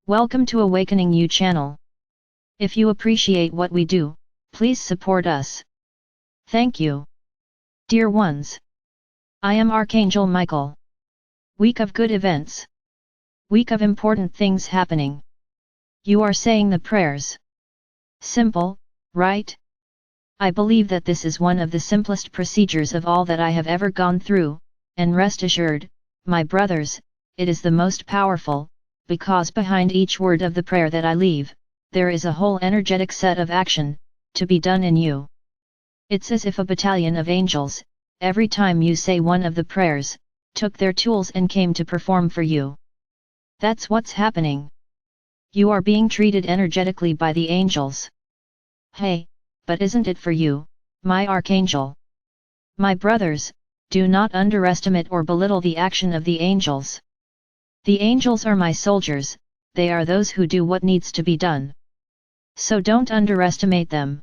Welcome to Awakening You channel. If you appreciate what we do, please support us. Thank you. Dear ones, I am Archangel Michael. Week of good events. Week of important things happening. You are saying the prayers. Simple, right? I believe that this is one of the simplest procedures of all that I have ever gone through, and rest assured, my brothers, it is the most powerful, because behind each word of the prayer that I leave, there is a whole energetic set of action, to be done in you. It's as if a battalion of angels, every time you say one of the prayers, took their tools and came to perform for you. That's what's happening. You are being treated energetically by the angels. Hey, but isn't it for you, my Archangel? My brothers, do not underestimate or belittle the action of the angels. The angels are my soldiers, they are those who do what needs to be done. So don't underestimate them.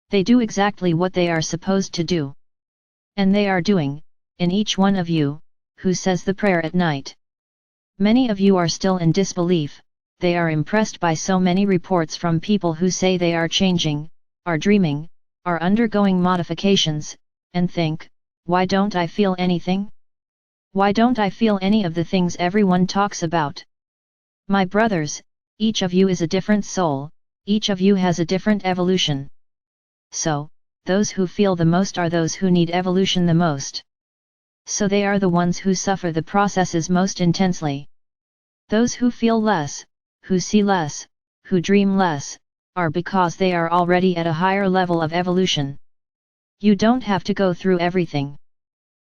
They do exactly what they are supposed to do. And they are doing, in each one of you, who says the prayer at night. Many of you are still in disbelief, they are impressed by so many reports from people who say they are changing, are dreaming, are undergoing modifications, and think, why don't I feel anything? Why don't I feel any of the things everyone talks about? My brothers, each of you is a different soul, each of you has a different evolution. So, those who feel the most are those who need evolution the most. So they are the ones who suffer the processes most intensely. Those who feel less, who see less, who dream less, are because they are already at a higher level of evolution. You don't have to go through everything.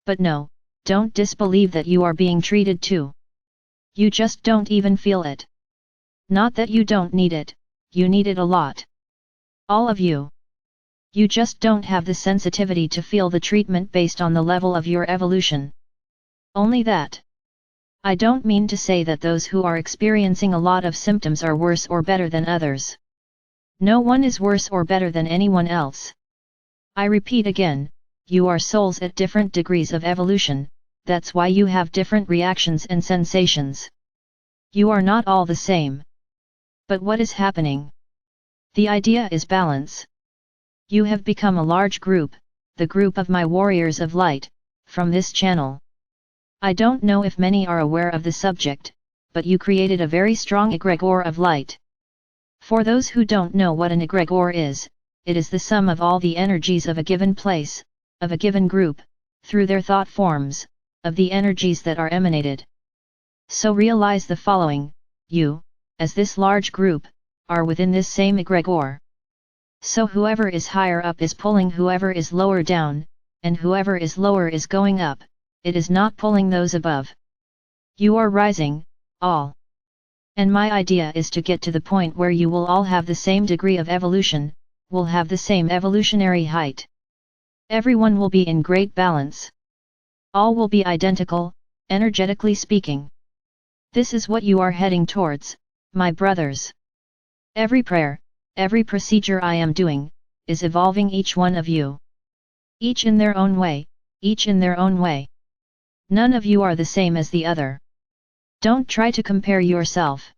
But no, don't disbelieve that you are being treated too. You just don't even feel it. Not that you don't need it, you need it a lot. All of you. You just don't have the sensitivity to feel the treatment based on the level of your evolution. Only that. I don't mean to say that those who are experiencing a lot of symptoms are worse or better than others. No one is worse or better than anyone else. I repeat again, you are souls at different degrees of evolution, that's why you have different reactions and sensations. You are not all the same. But what is happening? The idea is balance. You have become a large group, the group of my warriors of light, from this channel. I don't know if many are aware of the subject, but you created a very strong egregore of light. For those who don't know what an egregore is, it is the sum of all the energies of a given place, of a given group, through their thought forms, of the energies that are emanated. So realize the following, you, as this large group, are within this same egregore. So whoever is higher up is pulling whoever is lower down, and whoever is lower is going up, it is not pulling those above. You are rising, all. And my idea is to get to the point where you will all have the same degree of evolution, will have the same evolutionary height. Everyone will be in great balance. All will be identical, energetically speaking. This is what you are heading towards, my brothers. Every prayer, every procedure I am doing, is evolving each one of you. Each in their own way, each in their own way. None of you are the same as the other. Don't try to compare yourself.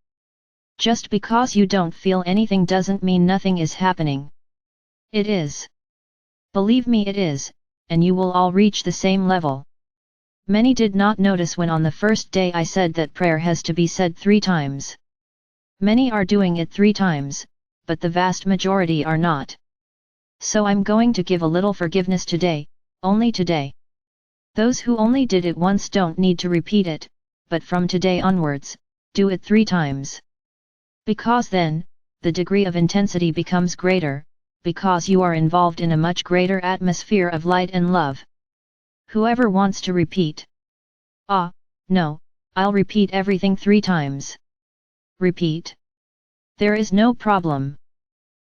Just because you don't feel anything doesn't mean nothing is happening. It is. Believe me, it is, and you will all reach the same level. Many did not notice when on the first day I said that prayer has to be said 3 times. Many are doing it 3 times, but the vast majority are not. So I'm going to give a little forgiveness today, only today. Those who only did it once don't need to repeat it, but from today onwards, do it 3 times. Because then, the degree of intensity becomes greater, because you are involved in a much greater atmosphere of light and love. Whoever wants to repeat? No, I'll repeat everything 3 times. Repeat? There is no problem.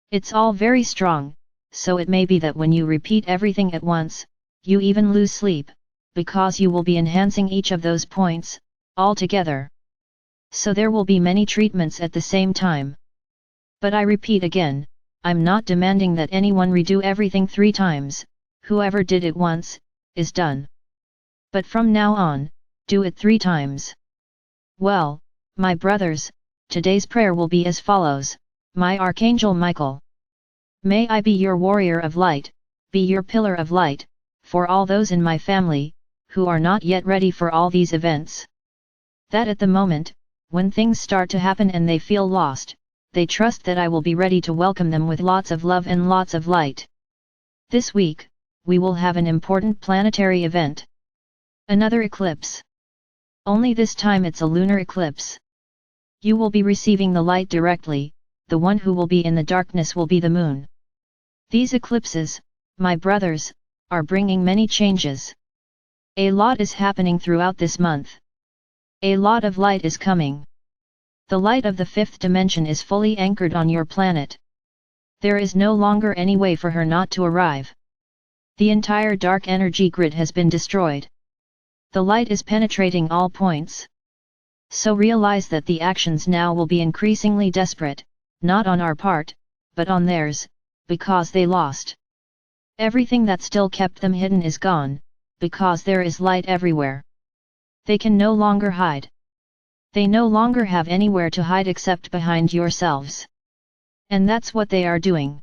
It's all very strong, so it may be that when you repeat everything at once, you even lose sleep, because you will be enhancing each of those points, all together. So there will be many treatments at the same time. But I repeat again, I'm not demanding that anyone redo everything 3 times, whoever did it once, is done. But from now on, do it 3 times. Well, my brothers, today's prayer will be as follows: My Archangel Michael, may I be your warrior of light, be your pillar of light, for all those in my family, who are not yet ready for all these events. That at the moment, when things start to happen and they feel lost, they trust that I will be ready to welcome them with lots of love and lots of light. This week, we will have an important planetary event. Another eclipse. Only this time it's a lunar eclipse. You will be receiving the light directly, the one who will be in the darkness will be the moon. These eclipses, my brothers, are bringing many changes. A lot is happening throughout this month. A lot of light is coming. The light of the fifth dimension is fully anchored on your planet. There is no longer any way for her not to arrive. The entire dark energy grid has been destroyed. The light is penetrating all points. So realize that the actions now will be increasingly desperate, not on our part, but on theirs, because they lost. Everything that still kept them hidden is gone, because there is light everywhere. They can no longer hide. They no longer have anywhere to hide except behind yourselves. And that's what they are doing.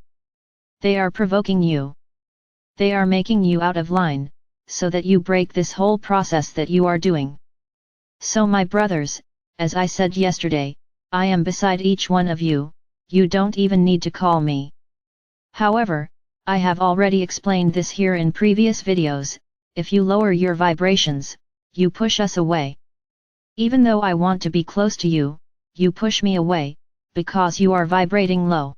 They are provoking you. They are making you out of line, so that you break this whole process that you are doing. So my brothers, as I said yesterday, I am beside each one of you, you don't even need to call me. However, I have already explained this here in previous videos, if you lower your vibrations, you push us away. Even though I want to be close to you, you push me away, because you are vibrating low.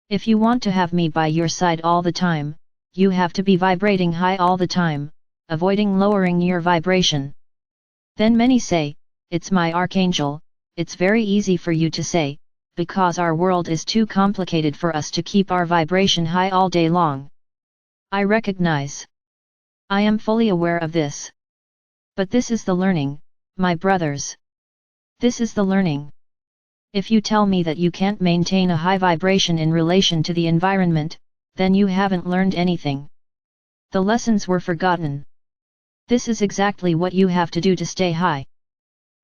If you want to have me by your side all the time, you have to be vibrating high all the time, avoiding lowering your vibration. Then many say, it's my Archangel, it's very easy for you to say, because our world is too complicated for us to keep our vibration high all day long. I recognize. I am fully aware of this. But this is the learning, my brothers. This is the learning. If you tell me that you can't maintain a high vibration in relation to the environment, then you haven't learned anything. The lessons were forgotten. This is exactly what you have to do to stay high.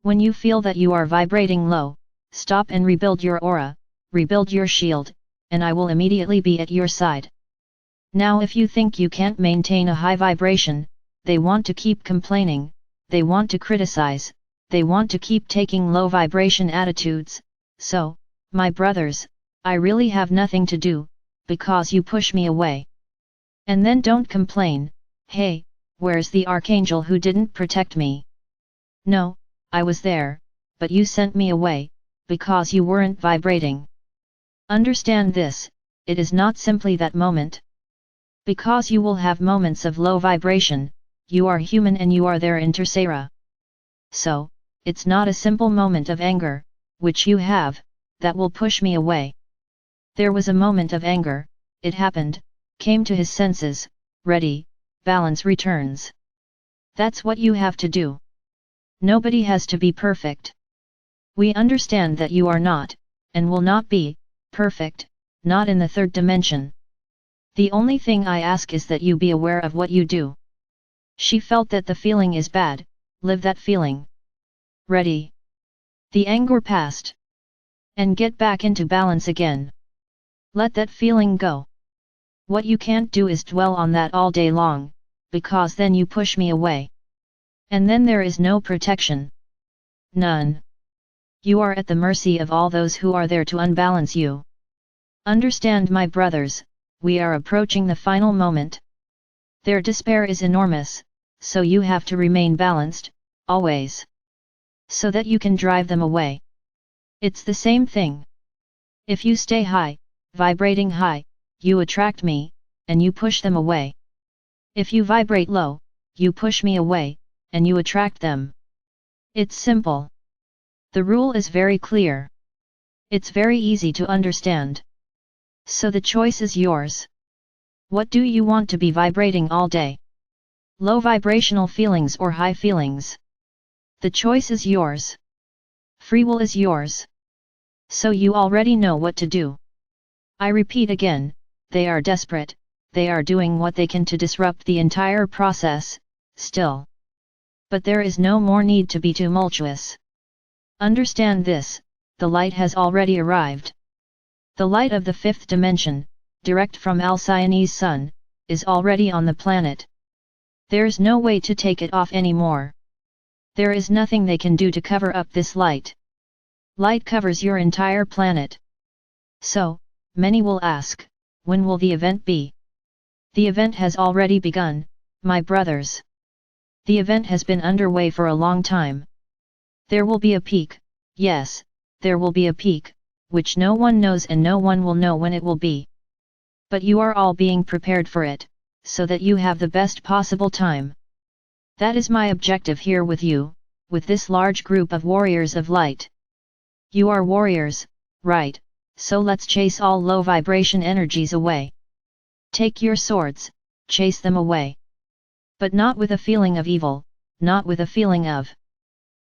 When you feel that you are vibrating low, stop and rebuild your aura, rebuild your shield, and I will immediately be at your side. Now if you think you can't maintain a high vibration, they want to keep complaining, they want to criticize, they want to keep taking low vibration attitudes, so, my brothers, I really have nothing to do, because you push me away. And then don't complain, hey, where's the Archangel who didn't protect me? No, I was there, but you sent me away, because you weren't vibrating. Understand this, it is not simply that moment. Because you will have moments of low vibration, you are human and you are there in Tercera. So, it's not a simple moment of anger, which you have, that will push me away. There was a moment of anger, it happened, came to his senses, ready, balance returns. That's what you have to do. Nobody has to be perfect. We understand that you are not, and will not be, perfect, not in the third dimension. The only thing I ask is that you be aware of what you do. She felt that the feeling is bad, live that feeling. Ready. The anger passed. And get back into balance again. Let that feeling go. What you can't do is dwell on that all day long, because then you push me away. And then there is no protection. None. You are at the mercy of all those who are there to unbalance you. Understand, my brothers, we are approaching the final moment. Their despair is enormous, so you have to remain balanced, always. So that you can drive them away. It's the same thing. If you stay high, vibrating high, you attract me, and you push them away. If you vibrate low, you push me away, and you attract them. It's simple. The rule is very clear. It's very easy to understand. So the choice is yours. What do you want to be vibrating all day? Low vibrational feelings or high feelings? The choice is yours. Free will is yours. So you already know what to do. I repeat again, they are desperate, they are doing what they can to disrupt the entire process, still. But there is no more need to be tumultuous. Understand this, the light has already arrived. The light of the fifth dimension, direct from Alcyone's sun, is already on the planet. There's no way to take it off anymore. There is nothing they can do to cover up this light. Light covers your entire planet. So, many will ask, when will the event be? The event has already begun, my brothers. The event has been underway for a long time. There will be a peak, yes, there will be a peak, which no one knows and no one will know when it will be. But you are all being prepared for it, so that you have the best possible time. That is my objective here with you, with this large group of warriors of light. You are warriors, right, so let's chase all low vibration energies away. Take your swords, chase them away. But not with a feeling of evil, not with a feeling of,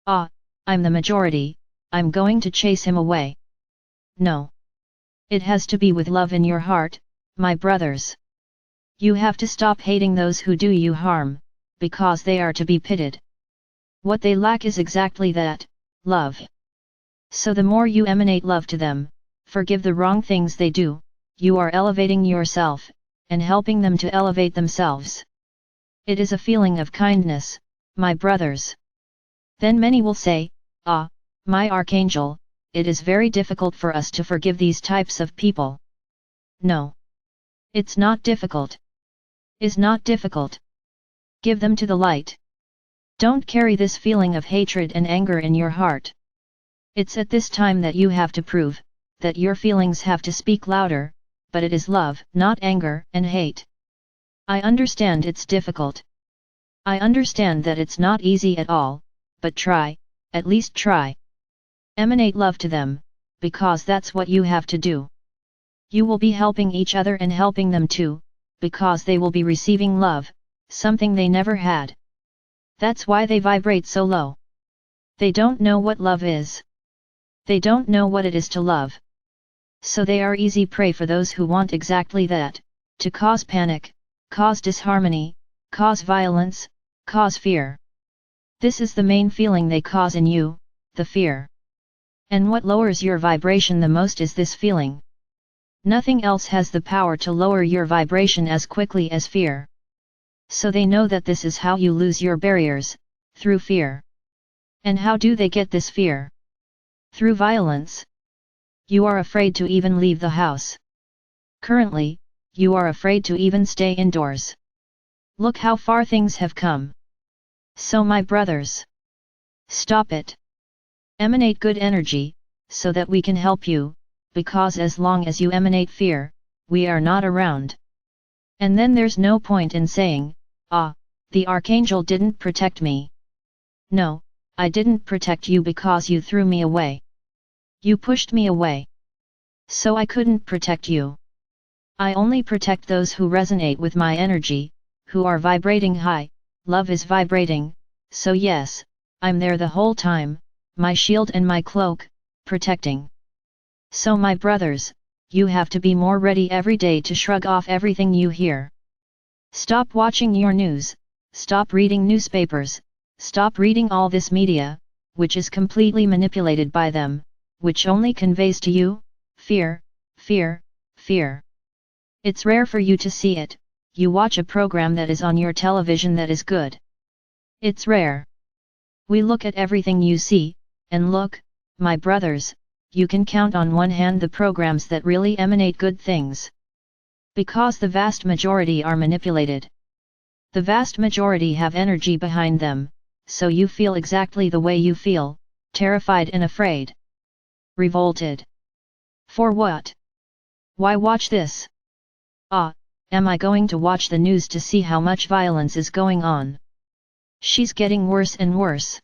ah, I'm the majority, I'm going to chase him away. No. It has to be with love in your heart, my brothers. You have to stop hating those who do you harm, because they are to be pitied. What they lack is exactly that, love. So the more you emanate love to them, forgive the wrong things they do, you are elevating yourself, and helping them to elevate themselves. It is a feeling of kindness, my brothers. Then many will say, ah, my Archangel, it is very difficult for us to forgive these types of people. No. It's not difficult. Is not difficult. Give them to the light. Don't carry this feeling of hatred and anger in your heart. It's at this time that you have to prove, that your feelings have to speak louder, but it is love, not anger and hate. I understand it's difficult. I understand that it's not easy at all, but try, at least try. Emanate love to them, because that's what you have to do. You will be helping each other and helping them too, because they will be receiving love, something they never had. That's why they vibrate so low. They don't know what love is. They don't know what it is to love. So they are easy prey for those who want exactly that, to cause panic, cause disharmony, cause violence, cause fear. This is the main feeling they cause in you, the fear. And what lowers your vibration the most is this feeling. Nothing else has the power to lower your vibration as quickly as fear. So they know that this is how you lose your barriers, through fear. And how do they get this fear? Through violence. You are afraid to even leave the house. Currently, you are afraid to even stay indoors. Look how far things have come. So my brothers, stop it. Emanate good energy, so that we can help you, because as long as you emanate fear, we are not around. And then there's no point in saying, ah, the Archangel didn't protect me. No, I didn't protect you because you threw me away. You pushed me away. So I couldn't protect you. I only protect those who resonate with my energy, who are vibrating high. Love is vibrating, so yes, I'm there the whole time, my shield and my cloak, protecting. So my brothers, you have to be more ready every day to shrug off everything you hear. Stop watching your news, stop reading newspapers, stop reading all this media, which is completely manipulated by them, which only conveys to you, fear, fear, fear. It's rare for you to see it. You watch a program that is on your television that is good. It's rare. We look at everything you see, and look, my brothers, you can count on one hand the programs that really emanate good things. Because the vast majority are manipulated. The vast majority have energy behind them, so you feel exactly the way you feel, terrified and afraid. Revolted. For what? Why watch this? Ah, am I going to watch the news to see how much violence is going on? She's getting worse and worse.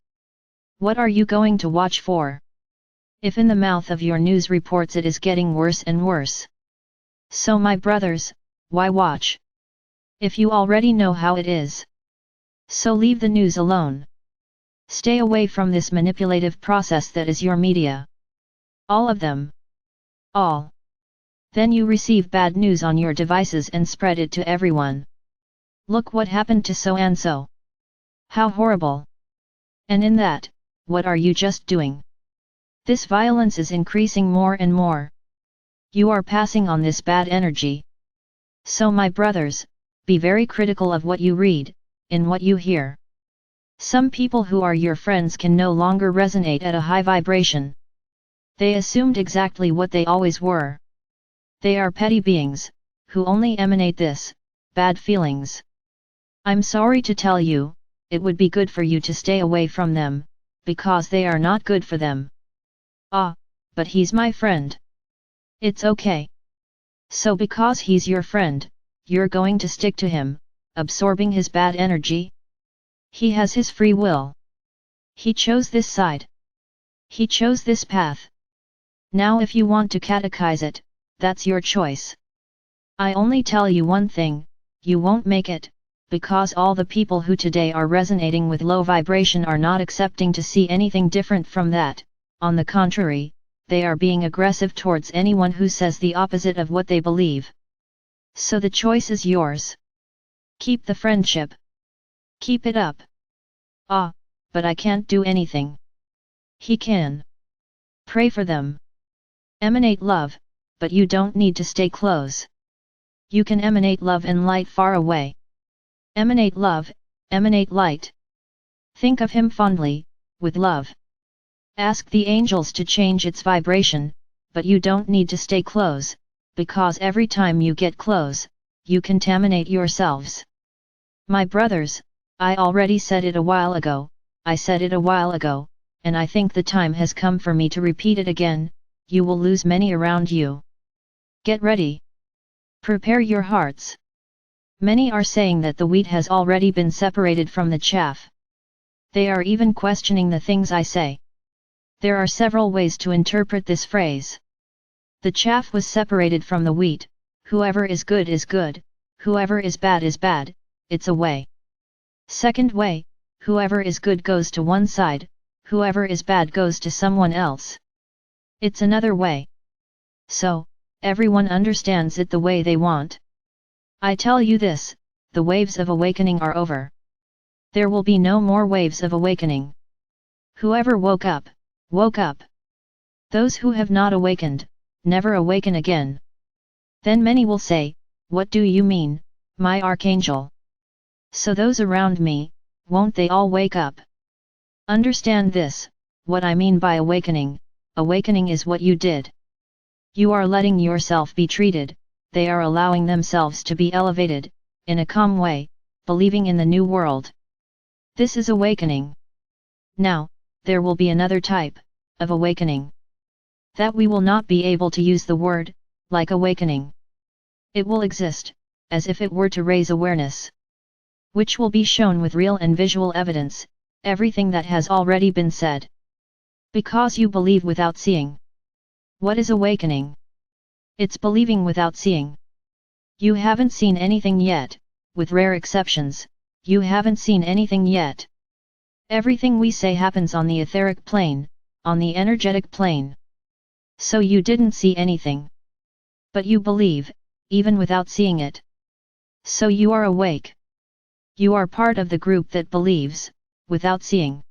What are you going to watch for? If in the mouth of your news reports it is getting worse and worse. So my brothers, why watch? If you already know how it is. So leave the news alone. Stay away from this manipulative process that is your media. All of them. All. Then you receive bad news on your devices and spread it to everyone. Look what happened to so and so. How horrible. And in that, what are you just doing? This violence is increasing more and more. You are passing on this bad energy. So my brothers, be very critical of what you read, in what you hear. Some people who are your friends can no longer resonate at a high vibration. They assumed exactly what they always were. They are petty beings, who only emanate this, bad feelings. I'm sorry to tell you, it would be good for you to stay away from them, because they are not good for them. Ah, but he's my friend. It's okay. So because he's your friend, you're going to stick to him, absorbing his bad energy? He has his free will. He chose this side. He chose this path. Now if you want to catechize it, that's your choice. I only tell you one thing, you won't make it, because all the people who today are resonating with low vibration are not accepting to see anything different from that. On the contrary, they are being aggressive towards anyone who says the opposite of what they believe. So the choice is yours. Keep the friendship. Keep it up. Ah, but I can't do anything. He can. Pray for them. Emanate love, but you don't need to stay close. You can emanate love and light far away. Emanate love, emanate light. Think of him fondly, with love. Ask the angels to change its vibration, but you don't need to stay close, because every time you get close, you contaminate yourselves. My brothers, I already said it a while ago, and I think the time has come for me to repeat it again, you will lose many around you. Get ready. Prepare your hearts. Many are saying that the wheat has already been separated from the chaff. They are even questioning the things I say. There are several ways to interpret this phrase. The chaff was separated from the wheat, whoever is good, whoever is bad, it's a way. Second way, whoever is good goes to one side, whoever is bad goes to someone else. It's another way. So, everyone understands it the way they want. I tell you this, the waves of awakening are over. There will be no more waves of awakening. Whoever woke up, woke up. Those who have not awakened, never awaken again. Then many will say, what do you mean, my Archangel? So those around me, won't they all wake up? Understand this, what I mean by awakening. Awakening is what you did. You are letting yourself be treated, they are allowing themselves to be elevated, in a calm way, believing in the new world. This is awakening. Now, there will be another type, of awakening. That we will not be able to use the word, like awakening. It will exist, as if it were to raise awareness. Which will be shown with real and visual evidence, everything that has already been said. Because you believe without seeing. What is awakening? It's believing without seeing. You haven't seen anything yet, with rare exceptions, you haven't seen anything yet. Everything we say happens on the etheric plane, on the energetic plane. So you didn't see anything. But you believe, even without seeing it. So you are awake. You are part of the group that believes, without seeing.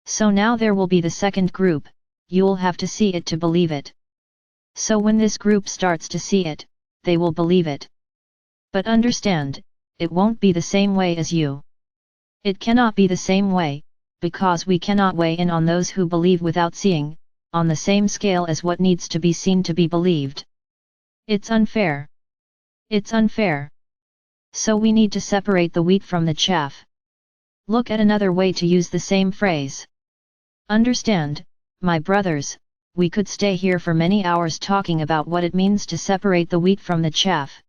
So now there will be the second group, you'll have to see it to believe it. So when this group starts to see it, they will believe it. But understand, it won't be the same way as you. It cannot be the same way, because we cannot weigh in on those who believe without seeing, on the same scale as what needs to be seen to be believed. It's unfair. It's unfair. So we need to separate the wheat from the chaff. Look at another way to use the same phrase. Understand, my brothers, we could stay here for many hours talking about what it means to separate the wheat from the chaff.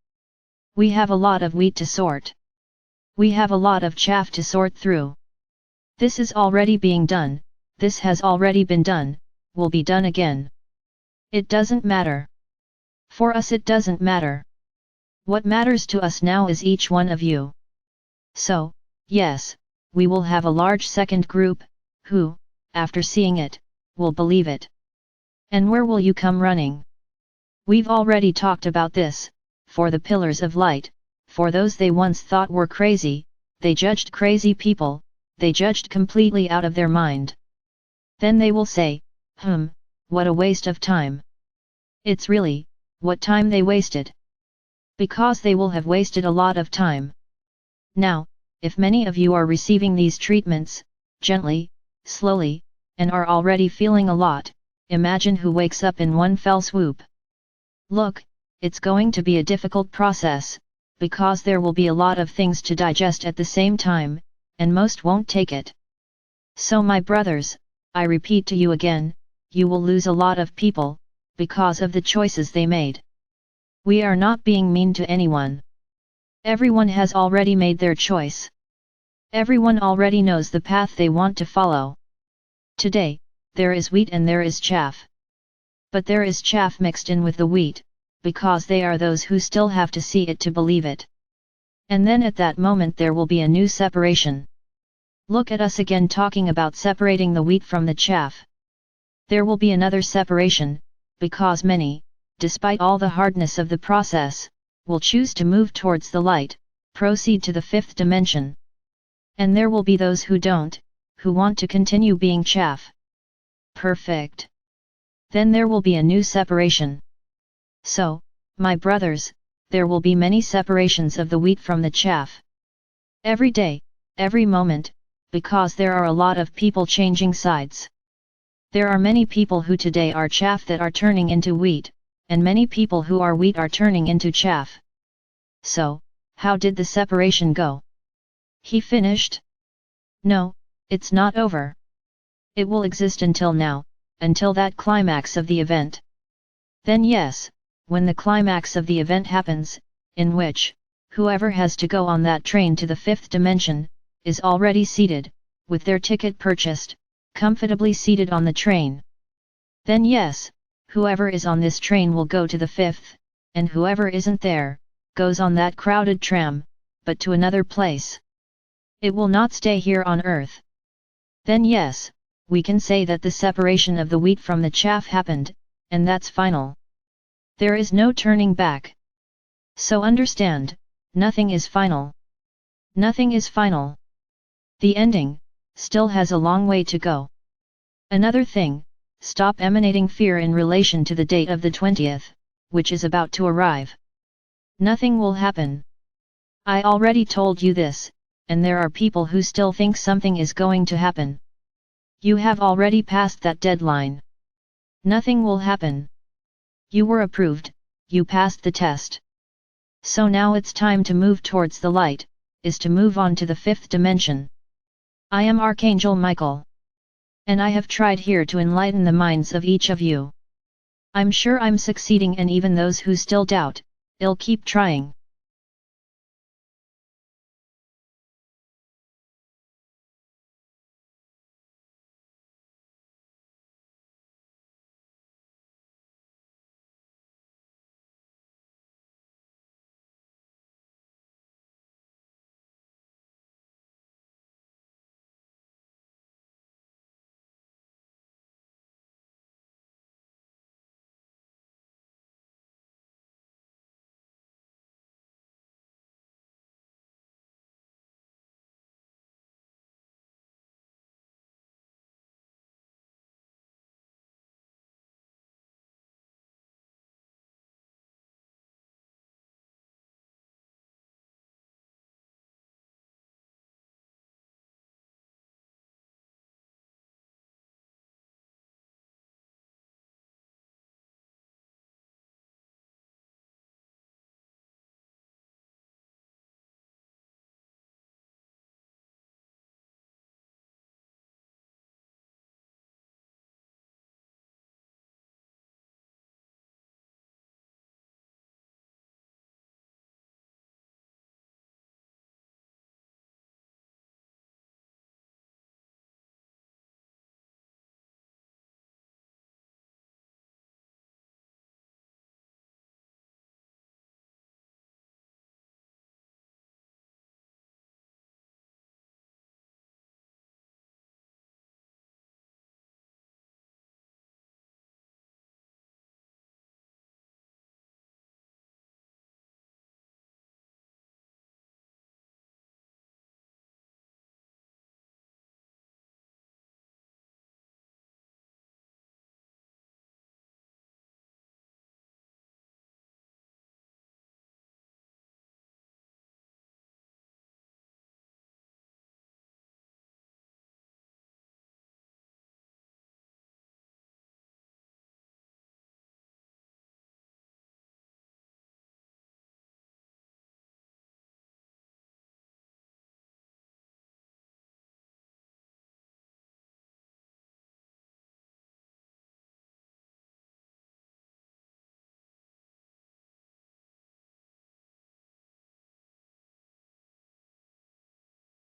We have a lot of wheat to sort. We have a lot of chaff to sort through. This is already being done, this has already been done, will be done again. It doesn't matter. For us it doesn't matter. What matters to us now is each one of you. So, yes, we will have a large second group, who, after seeing it, will believe it. And where will you come running? We've already talked about this, for the pillars of light, for those they once thought were crazy, they judged crazy people, they judged completely out of their mind. Then they will say, what a waste of time. It's really, what time they wasted. Because they will have wasted a lot of time. Now, if many of you are receiving these treatments, gently, slowly, and are already feeling a lot, imagine who wakes up in one fell swoop. Look, it's going to be a difficult process, because there will be a lot of things to digest at the same time, and most won't take it. So my brothers, I repeat to you again, you will lose a lot of people, because of the choices they made. We are not being mean to anyone. Everyone has already made their choice. Everyone already knows the path they want to follow. Today, there is wheat and there is chaff. But there is chaff mixed in with the wheat, because they are those who still have to see it to believe it. And then at that moment there will be a new separation. Look at us again talking about separating the wheat from the chaff. There will be another separation, because many, despite all the hardness of the process, will choose to move towards the light, proceed to the fifth dimension. And there will be those who don't, who want to continue being chaff. Perfect. Then there will be a new separation. So, my brothers, there will be many separations of the wheat from the chaff. Every day, every moment, because there are a lot of people changing sides. There are many people who today are chaff that are turning into wheat, and many people who are wheat are turning into chaff. So, how did the separation go? He finished? No, it's not over. It will exist until now, until that climax of the event. Then yes, when the climax of the event happens, in which, whoever has to go on that train to the fifth dimension, is already seated, with their ticket purchased, comfortably seated on the train. Then yes, whoever is on this train will go to the fifth, and whoever isn't there, goes on that crowded tram, but to another place. It will not stay here on earth. Then yes, we can say that the separation of the wheat from the chaff happened, and that's final. There is no turning back. So understand, nothing is final. Nothing is final. The ending, still has a long way to go. Another thing, stop emanating fear in relation to the date of the 20th, which is about to arrive. Nothing will happen. I already told you this, and there are people who still think something is going to happen. You have already passed that deadline. Nothing will happen. You were approved, you passed the test. So now it's time to move towards the light, is to move on to the fifth dimension. I am Archangel Michael. And I have tried here to enlighten the minds of each of you. I'm sure I'm succeeding, and even those who still doubt, I'll keep trying.